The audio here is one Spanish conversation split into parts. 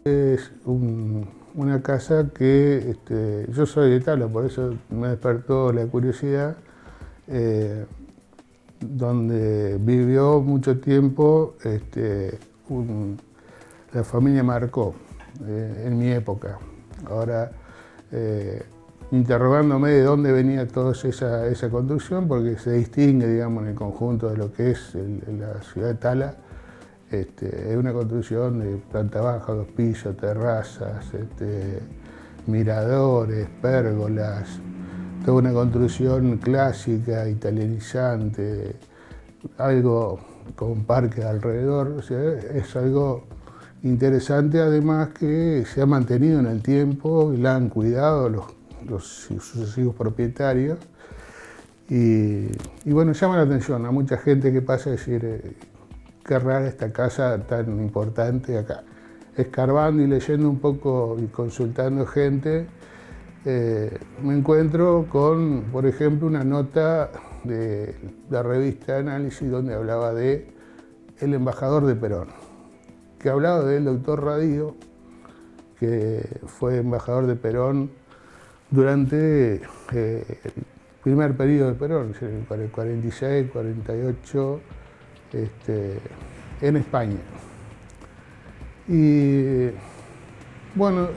Es una casa que yo soy de Tala, por eso me despertó la curiosidad, donde vivió mucho tiempo la familia Marcó, en mi época. Ahora, interrogándome de dónde venía toda esa construcción, porque se distingue, digamos, en el conjunto de lo que es la ciudad de Tala. Es una construcción de planta baja, 2 pisos, terrazas, miradores, pérgolas, toda una construcción clásica, italianizante, algo con parque alrededor. O sea, es algo interesante, además que se ha mantenido en el tiempo y la han cuidado los sucesivos propietarios. Y bueno, llama la atención a mucha gente que pasa a decir, qué rara esta casa tan importante acá. Escarbando y leyendo un poco y consultando gente, me encuentro con, por ejemplo, una nota de la revista Análisis donde hablaba de el embajador de Perón, que hablaba del doctor Radío, que fue embajador de Perón durante el primer periodo de Perón, el 46, 48, en España. Y bueno,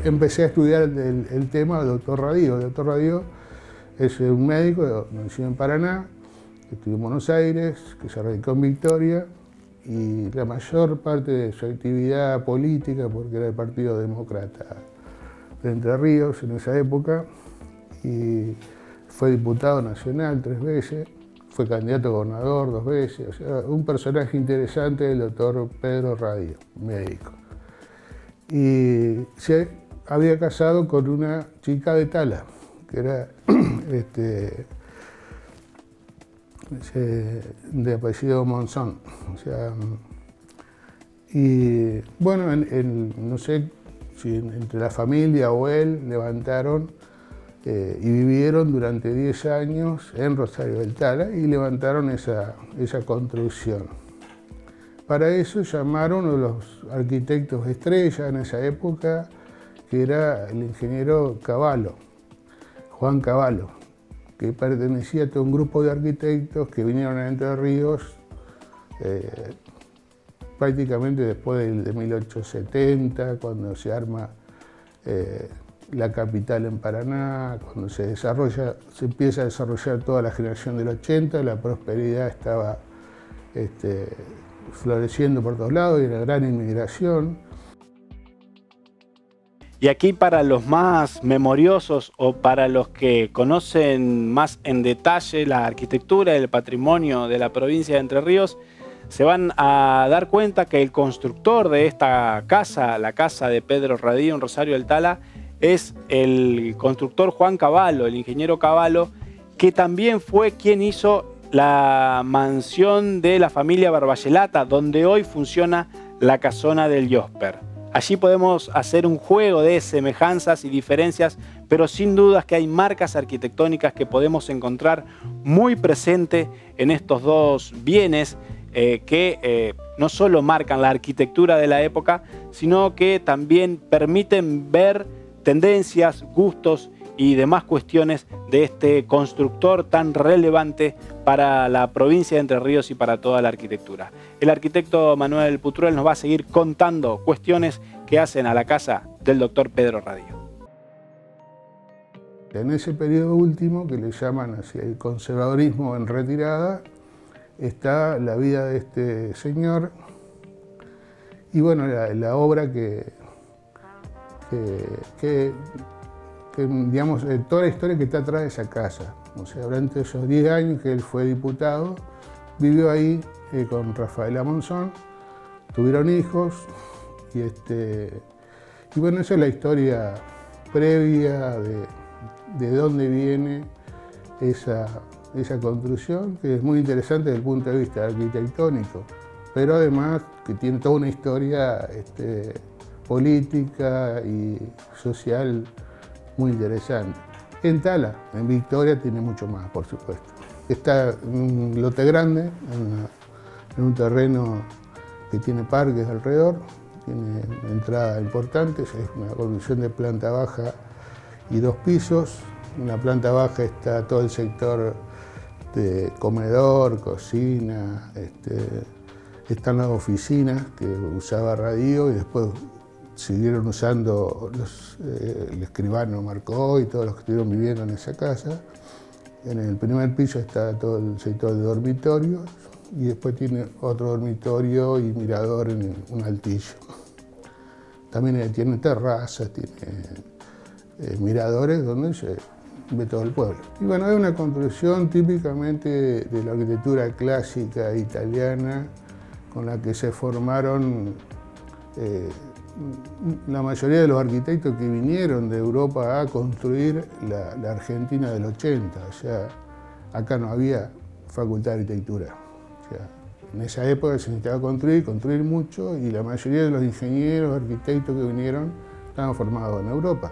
empecé a estudiar el tema del doctor Radío. El doctor Radío es un médico nacido en Paraná, que estudió en Buenos Aires, que se radicó en Victoria, y la mayor parte de su actividad política, porque era del Partido Demócrata de Entre Ríos en esa época, y fue diputado nacional 3 veces, fue candidato a gobernador 2 veces, o sea, un personaje interesante, el doctor Pedro Radío, médico. Y se había casado con una chica de Tala, que era de apellido Monzón. O sea, y bueno, no sé si entre la familia o él levantaron y vivieron durante 10 años en Rosario del Tala y levantaron esa construcción. Para eso llamaron a los arquitectos estrella en esa época, que era el ingeniero Cavallo, Juan Cavallo, que pertenecía a todo un grupo de arquitectos que vinieron a Entre Ríos prácticamente después de 1870, cuando se arma la capital en Paraná, cuando se empieza a desarrollar toda la generación del 80, la prosperidad estaba floreciendo por todos lados y la gran inmigración. Y aquí, para los más memoriosos o para los que conocen más en detalle la arquitectura y el patrimonio de la provincia de Entre Ríos, se van a dar cuenta que el constructor de esta casa, la casa de Pedro Radío en Rosario del Tala, es el constructor Juan Cavallo, el ingeniero Cavallo, que también fue quien hizo la mansión de la familia Barballelata, donde hoy funciona la casona del Yosper. Allí podemos hacer un juego de semejanzas y diferencias, pero sin dudas que hay marcas arquitectónicas que podemos encontrar muy presentes en estos dos bienes que no solo marcan la arquitectura de la época, sino que también permiten ver tendencias, gustos y demás cuestiones de este constructor tan relevante para la provincia de Entre Ríos y para toda la arquitectura. El arquitecto Manuel Putruel nos va a seguir contando cuestiones que hacen a la casa del doctor Pedro Radío. En ese periodo último, que le llaman así el conservadurismo en retirada, está la vida de este señor y bueno, la obra que digamos, toda la historia que está atrás de esa casa. O sea, durante esos 10 años que él fue diputado, vivió ahí con Rafaela Monzón, tuvieron hijos y bueno, esa es la historia previa de dónde viene esa construcción, que es muy interesante desde el punto de vista arquitectónico, pero además que tiene toda una historia política y social muy interesante. En Tala, en Victoria, tiene mucho más, por supuesto. Está en un lote grande, en un terreno que tiene parques alrededor, tiene una entrada importante, es una construcción de planta baja y 2 pisos. En la planta baja está todo el sector de comedor, cocina, están las oficinas que usaba Radío y después siguieron usando el escribano Marcó y todos los que estuvieron viviendo en esa casa. En el primer piso está todo el sector de dormitorios y después tiene otro dormitorio y mirador en un altillo. También tiene terrazas, tiene miradores donde se ve todo el pueblo. Y bueno, es una construcción típicamente de la arquitectura clásica italiana con la que se formaron la mayoría de los arquitectos que vinieron de Europa a construir la Argentina del 80. O sea, acá no había facultad de arquitectura. O sea, en esa época se necesitaba construir mucho y la mayoría de los ingenieros, arquitectos que vinieron estaban formados en Europa.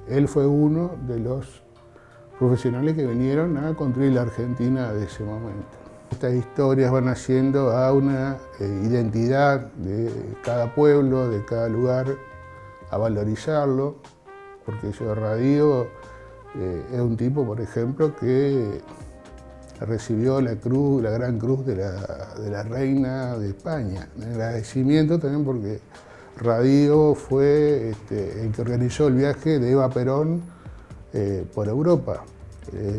Él fue uno de los profesionales que vinieron a construir la Argentina de ese momento. Estas historias van haciendo a una identidad de cada pueblo, de cada lugar, a valorizarlo, porque yo Radío es un tipo, por ejemplo, que recibió la cruz, la gran cruz de la reina de España, en agradecimiento también porque Radío fue el que organizó el viaje de Eva Perón por Europa.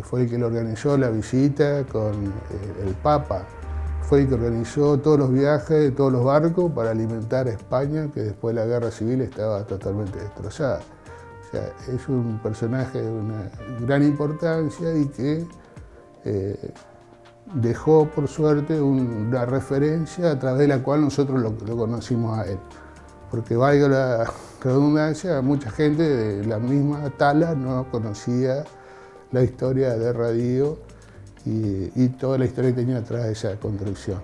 Fue el que le organizó la visita con el Papa. Fue el que organizó todos los viajes de todos los barcos para alimentar a España, que después de la Guerra Civil estaba totalmente destrozada. O sea, es un personaje de una gran importancia y que dejó, por suerte, una referencia a través de la cual nosotros lo conocimos a él. Porque, valga la redundancia, mucha gente de la misma tala no conocía la historia de Radío y toda la historia que tenía atrás de esa construcción.